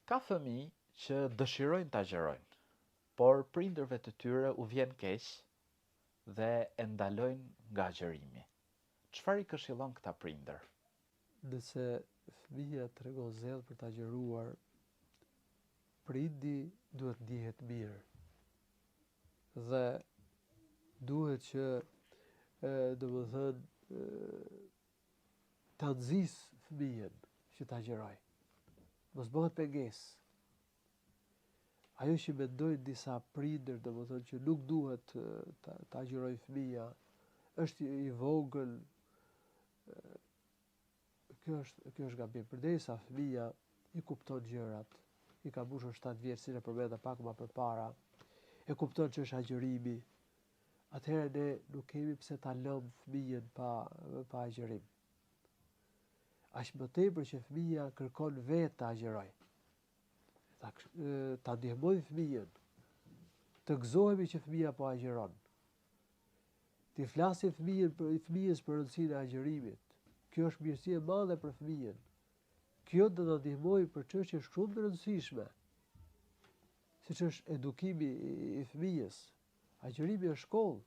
Ka fëmijë që dëshirojnë ta agjerojnë, por prindërve të tyre u vjen keq dhe e ndalojnë nga agjerimi. Çfarë i këshillon këta prindër? Nëse fëmija tregon zell për ta agjeruar, prindi duhet ndihet mirë dhe duhet që ta nxisë fëmijën që ta agjeroj. Mos bëhet pengesë. Ajo që mendojnë disa prindër, që nuk duhet ta agjeroj fëmija, është i vogël. Kjo është gabim. Përderisa fëmija i kupton gjërat, i ka mbushur 7 vjeç, si ne përmenda pak më përpara, e kupton që është agjerimi, atëherë ne nuk kemi pse ta lëmë fëmijën pa agjerim. Aq më tepër që fëmija kërkon vetë ta agjeroj. Ta ndihmojmë fëmijën, të gëzohemi që fëmija po agjeron. T'i flasim fëmijës për rëndësinë e agjerimit. Kjo është mirësi e madhe për fëmijën. Kjo do ta ndihmojë për çështje shumë të rëndësishme, siç është edukimi i fëmijës. Agjerimi është shkollë.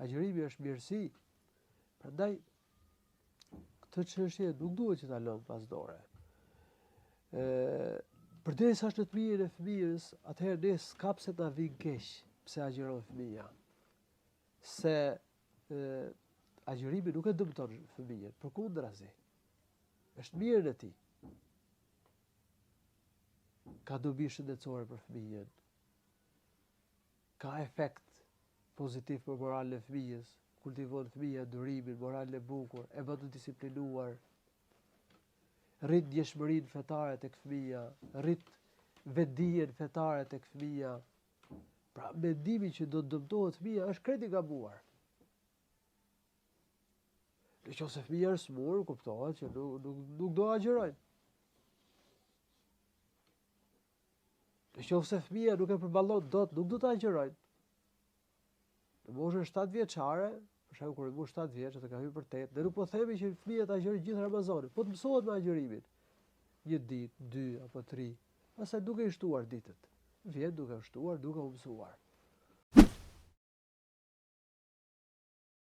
Agjerimi është mirësi. Prandaj këtë çështje nuk duhet që ta lëmë pas dore. Përderisa është në të mirën e fëmijës, atëherë ne s'ka pse ta vinë keq pse agjeron fëmija. Se agjerimi nuk e dëmton fëmijën, përkundrazi. Është mirën e tij. Ka dobi shëndetësore për fëmijën. Ka efekt pozitiv për moralin e fëmijës, kultivon fëmija durimin, moralin e bukur, e bën të disiplinuar, rrit ndjeshmërinë fetare tek fëmija, rrit vetdijen fetare tek fëmija. Pra mendimi që do të dëmtohet fëmija është krejt i gabuar. Nëse fëmija është smur, kuptohet që nuk do agjerojnë. Nëse fëmija nuk e përballon dot, nuk do ta agjerojnë. Në moshën 7 vjeçare, për shembull kur i mbush 7 vjeç dhe ka hyrë për 8, ne nuk po themi që fëmija ta agjerojë gjithë Ramazanin, po të mësohet me agjerimin. 1 ditë, 2 apo 3, pastaj duke i shtuar ditët. Vjen duke u shtuar, duke u mësuar.